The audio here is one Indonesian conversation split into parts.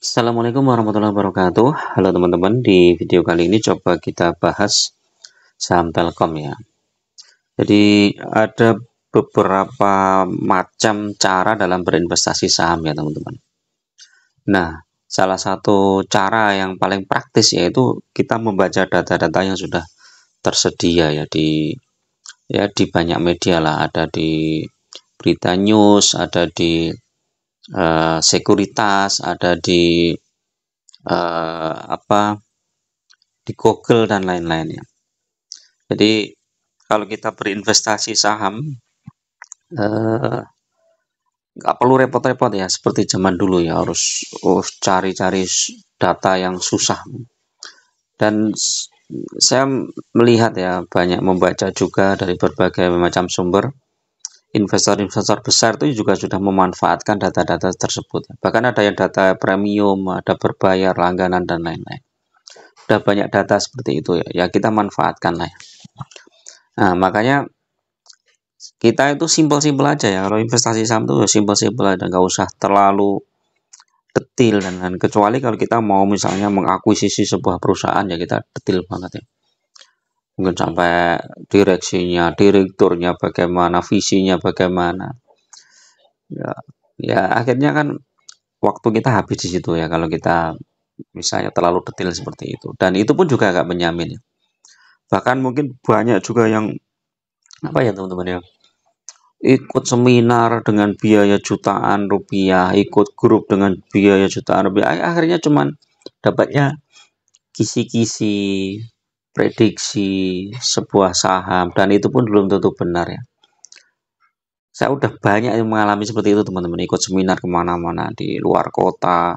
Assalamualaikum warahmatullahi wabarakatuh. Halo teman-teman, di video kali ini coba kita bahas saham Telkom ya. Jadi ada beberapa macam cara dalam berinvestasi saham ya teman-teman. Nah, salah satu cara yang paling praktis yaitu kita membaca data-data yang sudah tersedia ya di banyak media lah, ada di berita news, ada di sekuritas, ada di apa di Google dan lain-lainnya. Jadi kalau kita berinvestasi saham nggak perlu repot-repot ya seperti zaman dulu ya harus cari-cari data yang susah. Dan saya melihat ya banyak membaca juga dari berbagai macam sumber, investor-investor besar itu juga sudah memanfaatkan data-data tersebut. Bahkan ada yang data premium, ada berbayar langganan dan lain-lain. Udah banyak data seperti itu ya, ya kita manfaatkan lah ya. Nah, makanya kita itu simpel-simpel aja ya, kalau investasi saham itu simpel-simpel aja, nggak usah terlalu detail dan kecuali kalau kita mau misalnya mengakuisisi sebuah perusahaan ya kita detail banget ya, mungkin sampai direksinya, direkturnya bagaimana, visinya bagaimana ya, ya akhirnya kan waktu kita habis di situ ya kalau kita misalnya terlalu detail seperti itu, dan itu pun juga agak menyamin ya. Bahkan mungkin banyak juga yang apa ya teman-teman ya, ikut seminar dengan biaya jutaan rupiah, ikut grup dengan biaya jutaan rupiah, akhirnya cuman dapatnya kisi-kisi, prediksi sebuah saham, dan itu pun belum tentu benar ya. Saya udah banyak yang mengalami seperti itu teman-teman, ikut seminar kemana-mana di luar kota,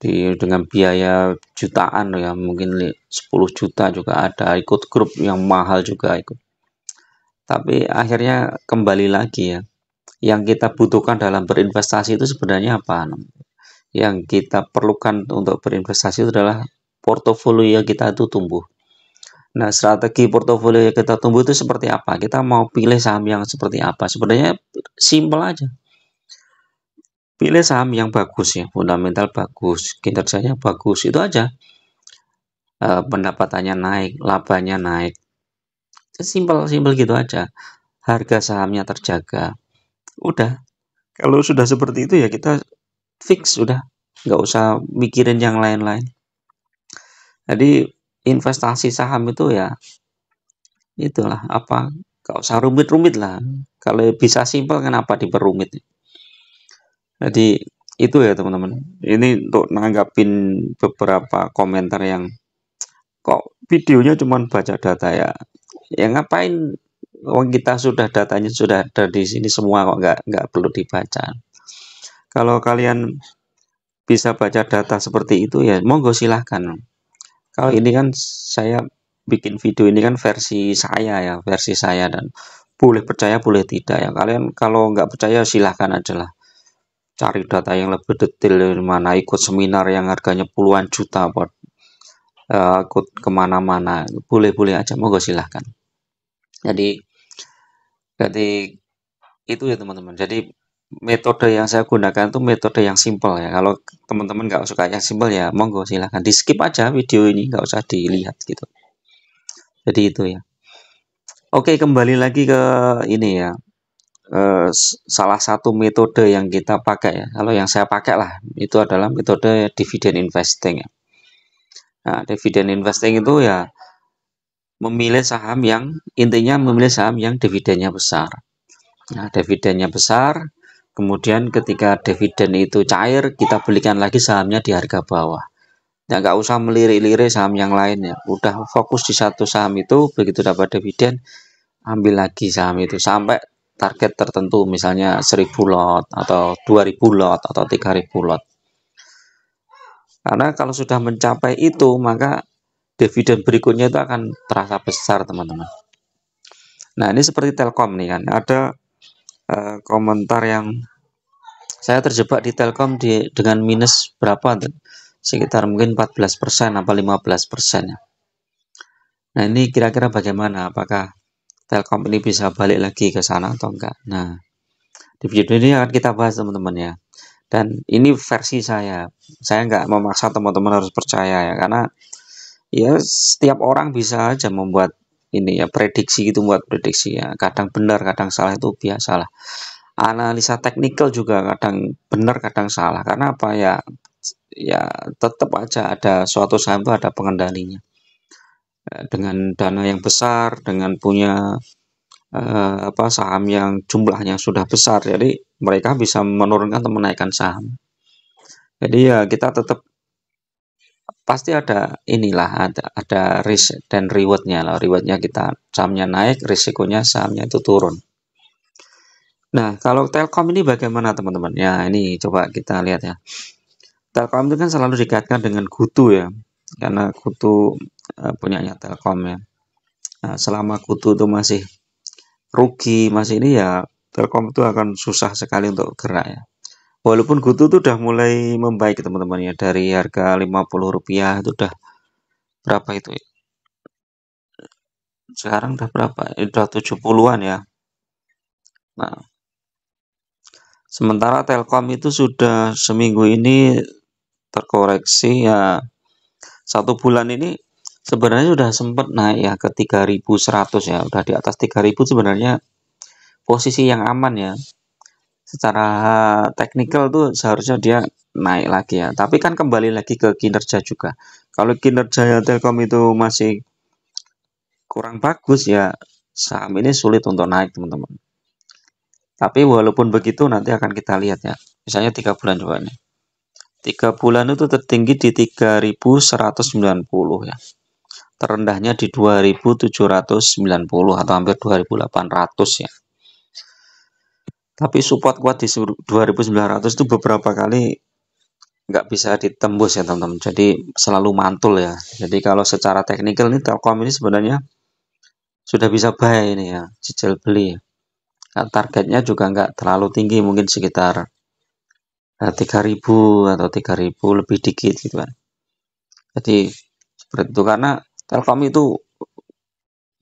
dengan biaya jutaan ya, mungkin 10 juta juga ada, ikut grup yang mahal juga ikut. Tapi akhirnya kembali lagi ya, yang kita butuhkan dalam berinvestasi itu sebenarnya apa? Yang kita perlukan untuk berinvestasi itu adalah portofolio kita itu tumbuh. Nah, strategi portofolio kita tumbuh itu seperti apa? Kita mau pilih saham yang seperti apa? Sebenarnya simple aja. Pilih saham yang bagus ya, fundamental bagus, kinerjanya bagus, itu aja. Pendapatannya naik, labanya naik. Simple gitu aja. Harga sahamnya terjaga. Udah. Kalau sudah seperti itu ya kita fix udah, nggak usah mikirin yang lain-lain. Jadi investasi saham itu ya itulah apa, nggak usah rumit-rumit lah. Kalau bisa simpel kenapa diperumit? Jadi itu ya teman-teman. Ini untuk nanggapin beberapa komentar yang kok videonya cuma baca data ya. Ya ngapain? Wong kita sudah datanya sudah ada di sini semua kok nggak perlu dibaca. Kalau kalian bisa baca data seperti itu ya monggo silahkan. Kalau ini kan saya bikin video ini kan versi saya dan boleh percaya boleh tidak ya. Kalian kalau nggak percaya silahkan aja lah. Cari data yang lebih detail dari mana, ikut seminar yang harganya puluhan juta buat ikut kemana-mana, boleh-boleh aja, monggo silahkan. Jadi itu ya teman-teman. Jadi metode yang saya gunakan itu metode yang simple ya. Kalau teman-teman nggak suka yang simple ya monggo silahkan di skip aja video ini, nggak usah dilihat gitu. Jadi itu ya. Oke, kembali lagi ke ini ya. Salah satu metode yang kita pakai ya. Kalau yang saya pakai lah itu adalah metode dividend investing ya. Nah, dividend investing itu ya memilih saham yang intinya memilih saham yang dividennya besar. Nah, dividennya besar, kemudian ketika dividen itu cair, kita belikan lagi sahamnya di harga bawah. Ya, nggak usah melirik-lirik saham yang lain ya. Udah fokus di satu saham itu, begitu dapat dividen, ambil lagi saham itu sampai target tertentu, misalnya 1000 lot, atau 2000 lot, atau 3000 lot. Karena kalau sudah mencapai itu, maka dividen berikutnya itu akan terasa besar, teman-teman. Nah, ini seperti Telkom nih kan. Ada komentar yang saya terjebak di Telkom dengan minus berapa? Sekitar mungkin 14% apa 15% ya. Nah, ini kira-kira bagaimana? Apakah Telkom ini bisa balik lagi ke sana atau enggak? Nah, di video ini akan kita bahas teman-teman ya. Dan ini versi saya nggak memaksa teman-teman harus percaya ya, karena ya setiap orang bisa aja membuat ini ya prediksi gitu, buat prediksi ya, kadang benar kadang salah, itu biasalah. Analisa teknikal juga kadang benar kadang salah, karena apa ya, ya tetap aja ada suatu saham itu ada pengendalinya. Dengan dana yang besar, dengan punya saham yang jumlahnya sudah besar, jadi mereka bisa menurunkan atau menaikkan saham. Jadi ya kita tetap pasti ada inilah, ada risk dan rewardnya lah. Rewardnya kita sahamnya naik, risikonya sahamnya itu turun. Nah, kalau Telkom ini bagaimana teman-teman? Ya, ini coba kita lihat ya. Telkom itu kan selalu dikaitkan dengan Kutu ya, karena Kutu punyanya Telkom ya. Nah, selama Kutu itu masih rugi, masih ini ya, Telkom itu akan susah sekali untuk gerak ya. Walaupun Kutu itu udah mulai membaik teman-teman ya, dari harga Rp50 itu udah berapa itu ya? Sekarang udah berapa? Udah 70-an ya. Nah, sementara Telkom itu sudah seminggu ini terkoreksi ya. 1 bulan ini sebenarnya sudah sempat naik ya ke 3.100 ya. Udah di atas 3.000 sebenarnya posisi yang aman ya. Secara teknikal tuh seharusnya dia naik lagi ya. Tapi kan kembali lagi ke kinerja juga. Kalau kinerja Telkom itu masih kurang bagus ya, saham ini sulit untuk naik teman-teman. Tapi walaupun begitu nanti akan kita lihat ya. Misalnya 3 bulan coba nih. 3 bulan itu tertinggi di 3.190 ya. Terendahnya di 2.790 atau hampir 2.800 ya. Tapi support kuat di 2.900 itu beberapa kali nggak bisa ditembus ya teman-teman. Jadi selalu mantul ya. Jadi kalau secara teknikal ini Telkom ini sebenarnya sudah bisa buy ini ya, cicil beli ya. Nah, targetnya juga nggak terlalu tinggi, mungkin sekitar 3.000 atau 3.000 lebih dikit gitu kan. Jadi seperti itu, karena Telkom itu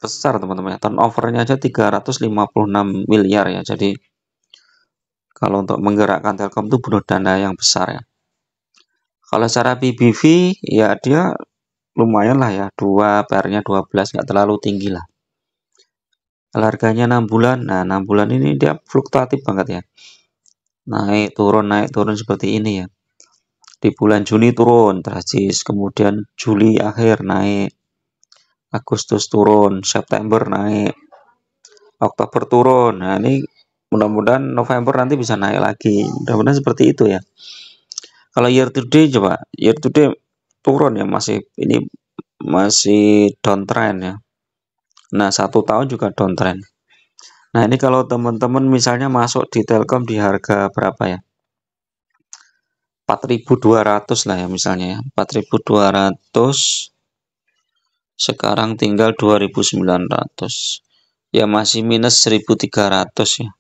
besar teman-teman ya, turnovernya aja 356 miliar ya. Jadi kalau untuk menggerakkan Telkom itu butuh dana yang besar ya. Kalau secara PBV ya dia lumayan lah ya, 2 PR-nya 12, nggak terlalu tinggi lah. Kalau harganya 6 bulan, nah 6 bulan ini dia fluktuatif banget ya, naik turun seperti ini ya. Di bulan Juni turun drastis, kemudian Juli akhir naik, Agustus turun, September naik, Oktober turun. Nah ini mudah-mudahan November nanti bisa naik lagi, mudah-mudahan seperti itu ya. Kalau year to date coba, year to date turun ya, masih downtrend ya. Nah 1 tahun juga downtrend. Nah ini kalau teman-teman misalnya masuk di Telkom di harga berapa ya, 4.200 lah ya misalnya ya, 4.200, sekarang tinggal 2.900 ya, masih minus 1.300 ya,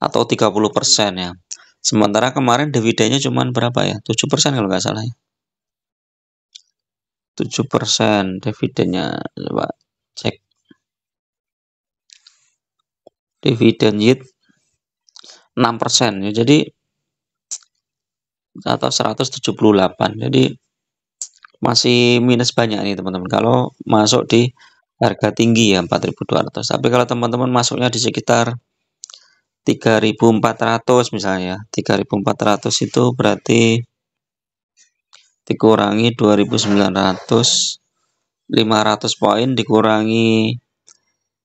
atau 30% ya. Sementara kemarin dividennya cuma berapa ya, 7% kalau nggak salah ya, 7% dividennya. Coba cek dividen yield 6% ya, jadi atau 178, jadi masih minus banyak nih teman-teman kalau masuk di harga tinggi ya 4.200. Tapi kalau teman-teman masuknya di sekitar 3.400 misalnya, 3.400 itu berarti dikurangi 2.900, 500 poin dikurangi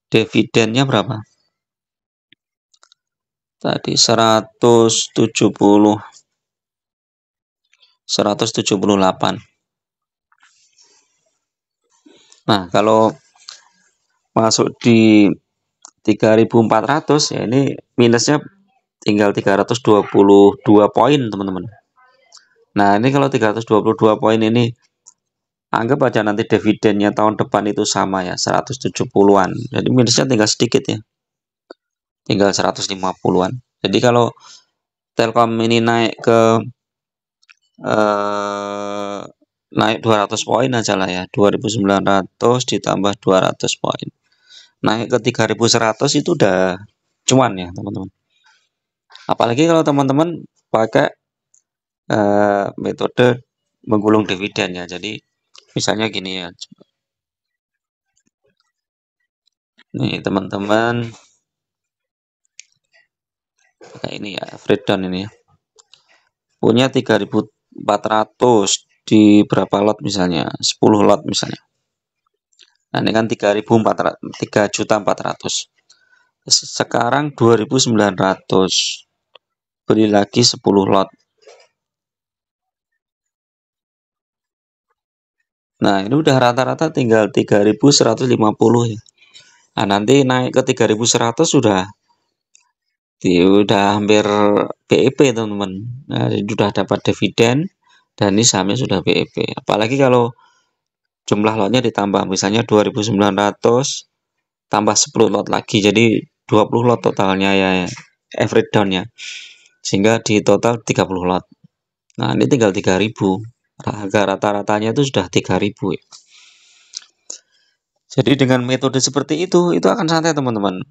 dividennya berapa? Tadi 178. Nah, kalau masuk di 3.400 ya, ini minusnya tinggal 322 poin teman-teman. Nah ini kalau 322 poin ini, anggap aja nanti dividennya tahun depan itu sama ya, 170-an, jadi minusnya tinggal sedikit ya, tinggal 150-an. Jadi kalau Telkom ini naik ke naik 200 poin aja lah ya, 2.900 ditambah 200 poin, naik ke 3.100 itu udah cuan ya teman-teman. Apalagi kalau teman-teman pakai metode menggulung dividen ya. Jadi misalnya gini ya, nih teman-teman, kayak ini ya, breakdown ini ya. Punya 3.400 di berapa lot misalnya, 10 lot misalnya. Nah, ini kan 3.400. Sekarang 2.900. Beli lagi 10 lot. Nah, ini udah rata-rata tinggal 3.150 ya. Nah, nanti naik ke 3.100 udah hampir BEP teman-teman. Nah, sudah dapat dividen dan ini sahamnya sudah BEP. Apalagi kalau jumlah lotnya ditambah misalnya 2.900 tambah 10 lot lagi, jadi 20 lot totalnya ya, average down-nya, sehingga di total 30 lot. Nah, ini tinggal 3.000, harga rata-ratanya itu sudah 3.000 ya. Jadi dengan metode seperti itu akan santai teman-teman,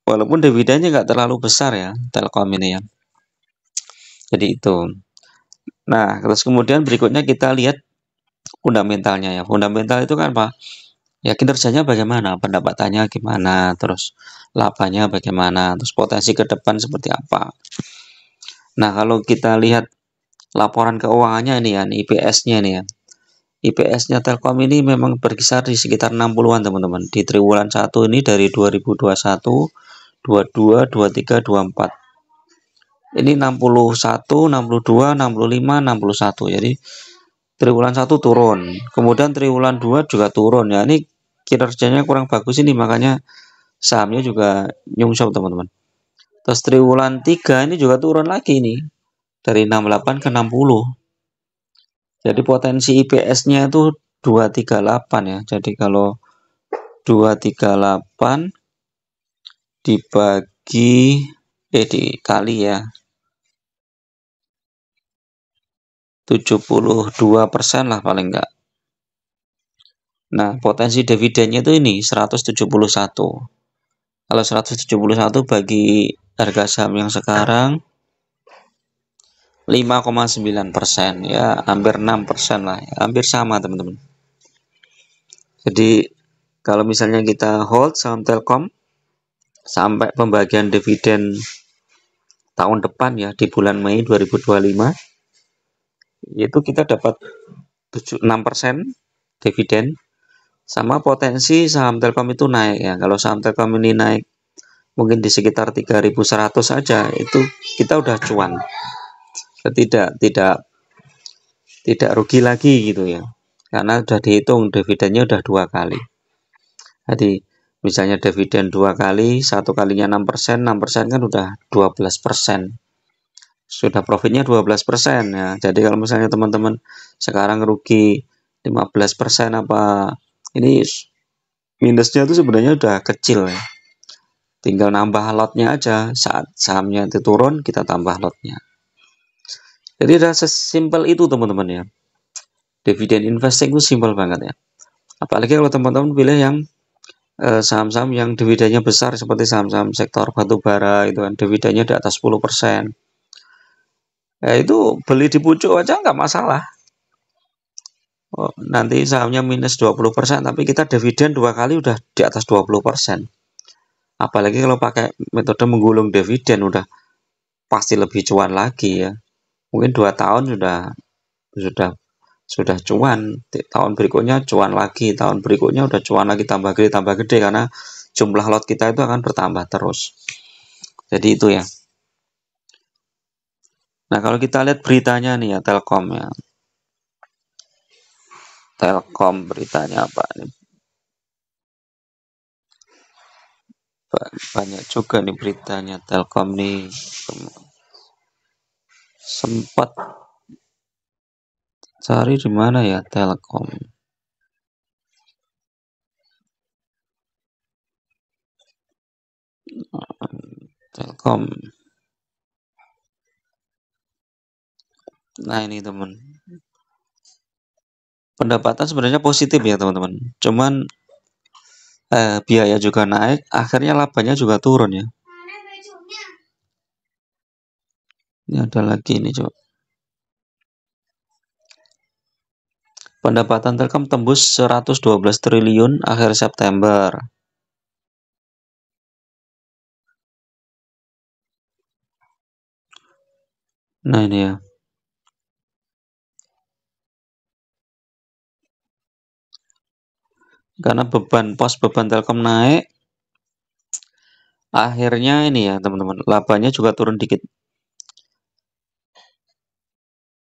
walaupun dividennya nggak terlalu besar ya Telkom ini ya. Jadi itu. Nah, terus kemudian berikutnya kita lihat fundamentalnya ya. Fundamental itu kan apa? Ya kinerjanya bagaimana, pendapatannya gimana, terus labanya bagaimana, terus potensi ke depan seperti apa. Nah, kalau kita lihat laporan keuangannya ini ya, IPS-nya ini ya. IPS-nya Telkom ini memang berkisar di sekitar 60-an teman-teman. Di triwulan 1 ini dari 2021, 22, 23, 24. Ini 61, 62, 65, 61. Jadi triwulan 1 turun. Kemudian triwulan 2 juga turun ya. Ini kinerjanya kurang bagus ini, makanya sahamnya juga nyungsep teman-teman. Terus triwulan 3 ini juga turun lagi nih, dari 68 ke 60. Jadi potensi IPS-nya itu 238 ya. Jadi kalau 238 dibagi dikali ya 72% lah paling enggak. Nah, potensi dividennya itu ini 171. Kalau 171 bagi harga saham yang sekarang 5,9% ya, hampir 6% lah ya, hampir sama teman-teman. Jadi kalau misalnya kita hold saham Telkom sampai pembagian dividen tahun depan ya, di bulan Mei 2025, itu kita dapat 6% dividen, sama potensi saham Telkom itu naik ya. Kalau saham Telkom ini naik mungkin di sekitar 3.100 saja, itu kita udah cuan. Tidak rugi lagi gitu ya, karena udah dihitung dividennya udah 2 kali. Jadi misalnya dividen 2 kali, 1 kalinya 6%, 6% kan udah 12%. Sudah profitnya 12% ya. Jadi kalau misalnya teman-teman sekarang rugi 15% apa, ini minusnya itu sebenarnya udah kecil ya. Tinggal nambah lotnya aja, saat sahamnya itu turun kita tambah lotnya. Jadi udah sesimpel itu teman-teman ya. Dividen investing itu simpel banget ya. Apalagi kalau teman-teman pilih yang saham-saham yang dividennya besar seperti saham-saham sektor batu bara itu kan, dividennya di atas 10%. Ya itu beli di pucuk aja nggak masalah. Oh, nanti sahamnya minus 20%, tapi kita dividen 2 kali udah di atas 20%. Apalagi kalau pakai metode menggulung dividen udah pasti lebih cuan lagi ya. Mungkin 2 tahun sudah sudah cuan, tahun berikutnya cuan lagi, tahun berikutnya udah cuan lagi, tambah gede karena jumlah lot kita itu akan bertambah terus. Jadi itu ya. Nah, kalau kita lihat beritanya nih ya, Telkom ya. Telkom beritanya apa nih? Banyak juga nih beritanya Telkom nih. Sempat cari di mana ya Telkom? Telkom. Nah, ini teman. Pendapatan sebenarnya positif ya teman-teman. Cuman biaya juga naik, akhirnya labanya juga turun ya. Ini ada lagi nih coba. Pendapatan Telkom tembus 112 triliun akhir September. Nah ini ya. Karena pos beban Telkom naik, akhirnya ini ya teman-teman, labanya juga turun dikit.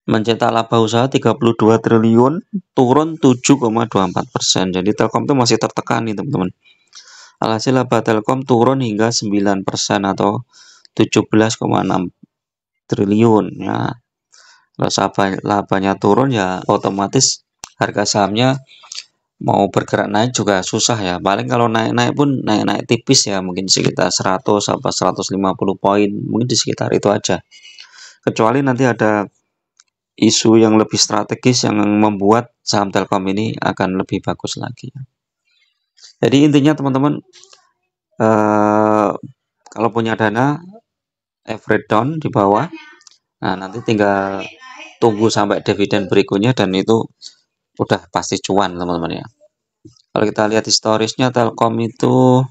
Mencetak laba usaha 32 triliun, turun 7,24%. Jadi Telkom itu masih tertekan nih teman-teman. Alhasil laba Telkom turun hingga 9% atau 17,6 triliun. Ya, kalau labanya turun ya otomatis harga sahamnya mau bergerak naik juga susah ya. Paling kalau naik-naik pun naik-naik tipis ya, mungkin sekitar 100 sampai 150 poin, mungkin di sekitar itu aja. Kecuali nanti ada isu yang lebih strategis yang membuat saham Telkom ini akan lebih bagus lagi. Jadi intinya teman-teman, kalau punya dana average down di bawah, nah nanti tinggal tunggu sampai dividen berikutnya dan itu udah pasti cuan teman-teman ya. Kalau kita lihat historisnya Telkom itu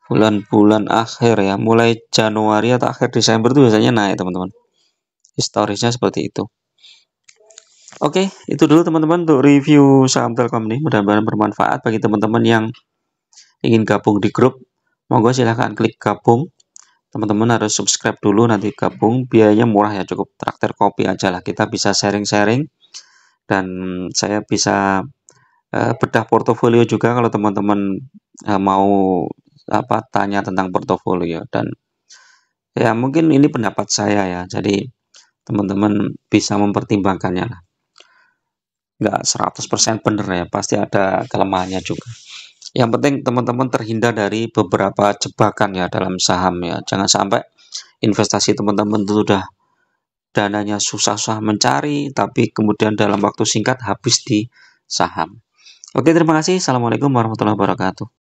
bulan-bulan akhir ya, mulai Januari atau akhir Desember itu biasanya naik teman-teman. Historisnya seperti itu. Oke, itu dulu teman-teman untuk review saham Telkom ini. Mudah-mudahan bermanfaat bagi teman-teman yang ingin gabung di grup. Monggo silahkan klik gabung. Teman-teman harus subscribe dulu, nanti gabung. Biayanya murah ya, cukup traktir kopi aja lah. Kita bisa sharing-sharing dan saya bisa bedah portofolio juga kalau teman-teman mau tanya tentang portofolio. Dan ya mungkin ini pendapat saya ya, jadi teman-teman bisa mempertimbangkannya lah. Nggak 100% benar ya, pasti ada kelemahannya juga. Yang penting teman-teman terhindar dari beberapa jebakan ya dalam saham ya. Jangan sampai investasi teman-teman itu sudah dananya susah-susah mencari, tapi kemudian dalam waktu singkat habis di saham. Oke, terima kasih. Assalamualaikum warahmatullahi wabarakatuh.